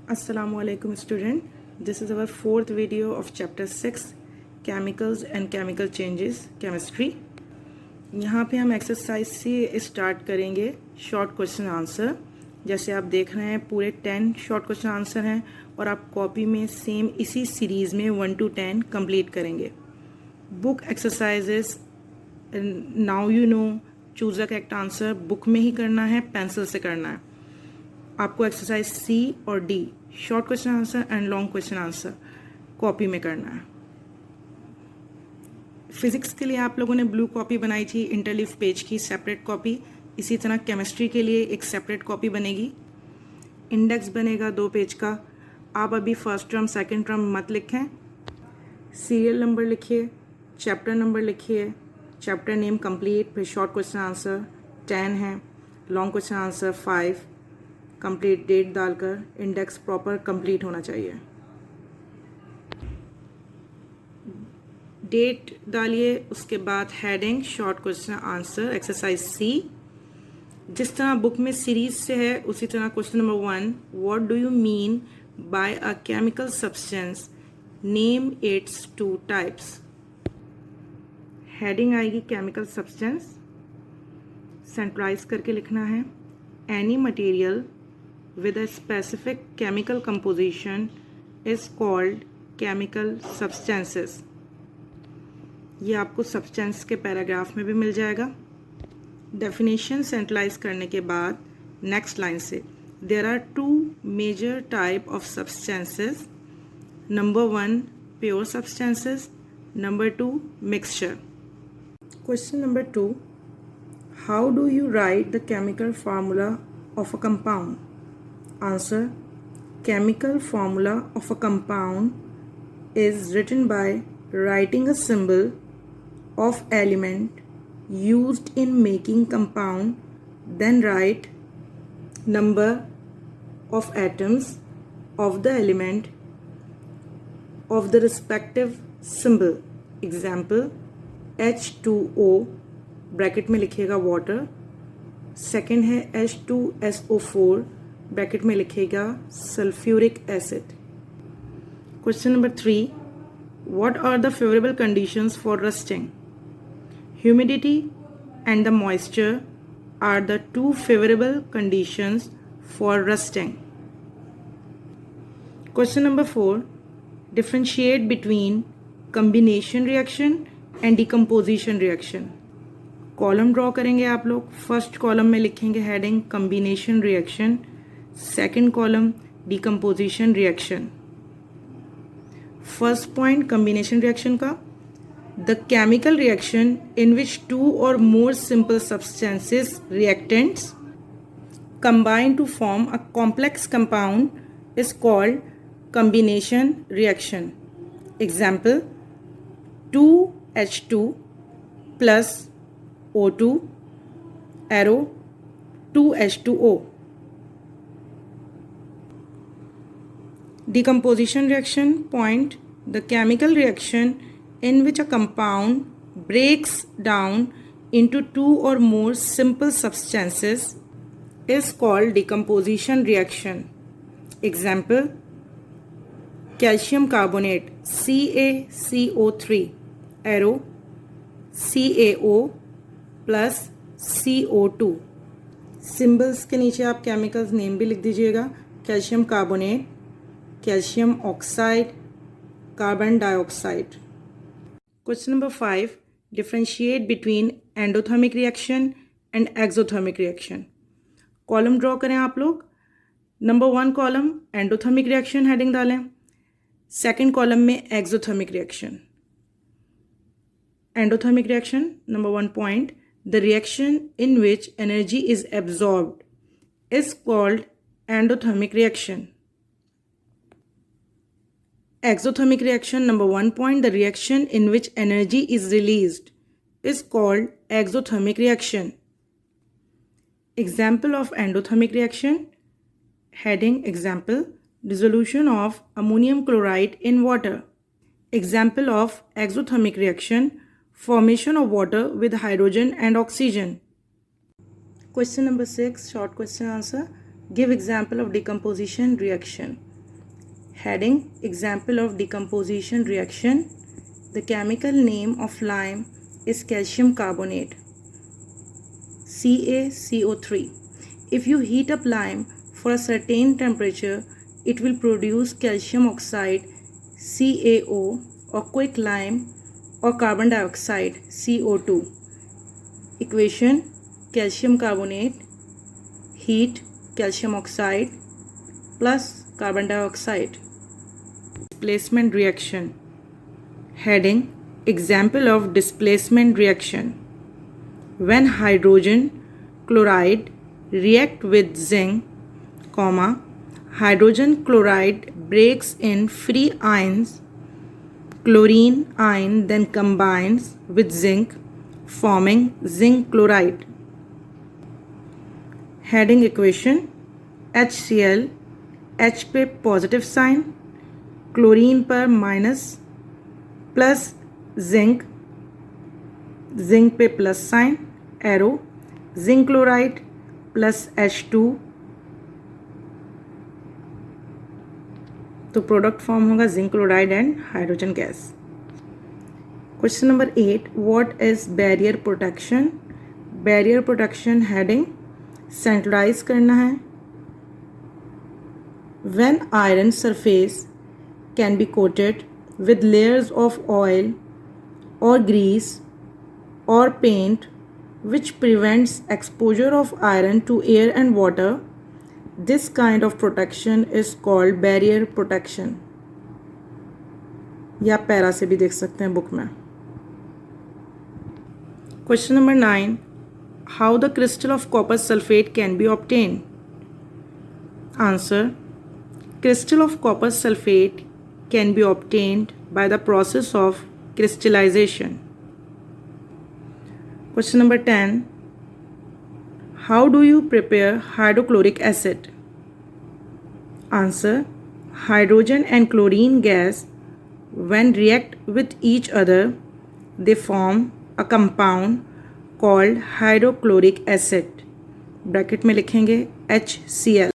Assalamualaikum student. This is our fourth video of chapter 6 chemicals and chemical changes chemistry. यहाँ पे हम exercise से start करेंगे short question answer. जैसे आप देख रहे हैं पूरे 10 शॉर्ट क्वेश्चन आंसर हैं और आप कॉपी में सेम इसी सीरीज में 1 to 10 कंप्लीट करेंगे। Book exercises now you know choose the correct answer book में ही करना है, पेंसिल से करना है। आपको एक्सरसाइज सी और D short question answer and long question answer copy में करना है। फिजिक्स के लिए आप लोगों ने ब्लू कॉपी बनाई थी, इंटरलीफ पेज की सेपरेट कॉपी। इसी तरह केमिस्ट्री के लिए एक सेपरेट कॉपी बनेगी। इंडेक्स बनेगा 2 पेज का। आप अभी फर्स्ट टर्म सेकंड टर्म मत लिखें, सीरियल नंबर लिखिए, चैप्टर नंबर लिखिए, चैप्टर नेम कंप्लीट, फिर शॉर्ट क्वेश्चन आंसर 10 है, long question answer 5, complete date डालकर इंडेक्स प्रॉपर कंप्लीट होना चाहिए। डेट डालिए, उसके बाद heading short question answer exercise C. जिस तरह बुक में सीरीज से है उसी तरह question number 1, what do you mean by a chemical substance, name its 2 types. Heading आएगी केमिकल सब्सटेंस, सेंट्रलाइज करके लिखना है। Any material with a specific chemical composition is called chemical substances। ये आपको सब्सटेंस के पैराग्राफ में भी मिल जाएगा। डेफिनेशन सेंट्रलाइज करने के बाद नेक्स्ट लाइन से there are 2 major type of substances, number 1 pure substances, number 2 mixture। Question number 2, how do you write the chemical formula of a compound? Answer, chemical formula of a compound is written by writing a symbol of element used in making compound, then write number of atoms of the element of the respective symbol। Example, H2O bracket में लिखिएगा water, second है H2SO4 bracket में लिखेगा sulphuric acid. Question number 3, what are the favourable conditions for rusting. Humidity and the moisture are the 2 favourable conditions for rusting. Question number 4, differentiate between combination reaction and decomposition reaction. Column draw करेंगे आप लोग। First column में लिखेंगे heading combination reaction, second column decomposition reaction. First point combination reaction का, the chemical reaction in which 2 or more simple substances reactants combine to form a complex compound is called combination reaction। Example, 2H2 plus O2 arrow 2H2O। Decomposition reaction point, the chemical reaction in which a compound breaks down into 2 or more simple substances is called decomposition reaction। Example, calcium carbonate CaCO3 arrow CaO plus CO2। Symbols के नीचे आप chemicals name भी लिख दीजिएगा। Calcium carbonate, calcium oxide, carbon dioxide. Question number 5, differentiate between endothermic reaction and exothermic reaction. Column draw करें आप लोग। Number 1 column endothermic reaction heading डालें, सेकंड कॉलम में exothermic reaction. Endothermic reaction number 1 point, the reaction in which energy is absorbed is called endothermic reaction। Exothermic reaction number 1 point, the reaction in which energy is released is called exothermic reaction। Example of endothermic reaction, heading example, dissolution of ammonium chloride in water। Example of exothermic reaction, formation of water with hydrogen and oxygen। Question number 6, short question answer, give example of decomposition reaction। Heading: Example of decomposition reaction. The chemical name of lime is calcium carbonate, CaCO3. If you heat up lime for a certain temperature, it will produce calcium oxide, CaO, or quick lime, or carbon dioxide, CO2. Equation: calcium carbonate, heat, calcium oxide plus carbon dioxide. Displacement reaction. Heading: Example of displacement reaction. When hydrogen chloride react with zinc, hydrogen chloride breaks in free ions. Chlorine ion then combines with zinc, forming zinc chloride. Heading equation: HCl, H पे positive sign, chlorine पर minus, plus zinc, zinc पे plus sign, arrow, zinc chloride plus H2, तो product form होगा zinc chloride and hydrogen gas. Question number 8. What is barrier protection? Barrier protection heading: centralise करना है. When iron surface can be coated with layers of oil or grease or paint which prevents exposure of iron to air and water, this kind of protection is called barrier protection. या para से भी देख सकते हैं book में. Question number 9. How the crystal of copper sulfate can be obtained? Answer: Crystal of copper sulfate can be obtained by the process of crystallization. Question number 10. How do you prepare hydrochloric acid? Answer: Hydrogen and chlorine gas, when react with each other, they form a compound called hydrochloric acid. Bracket में लिखेंगे HCl.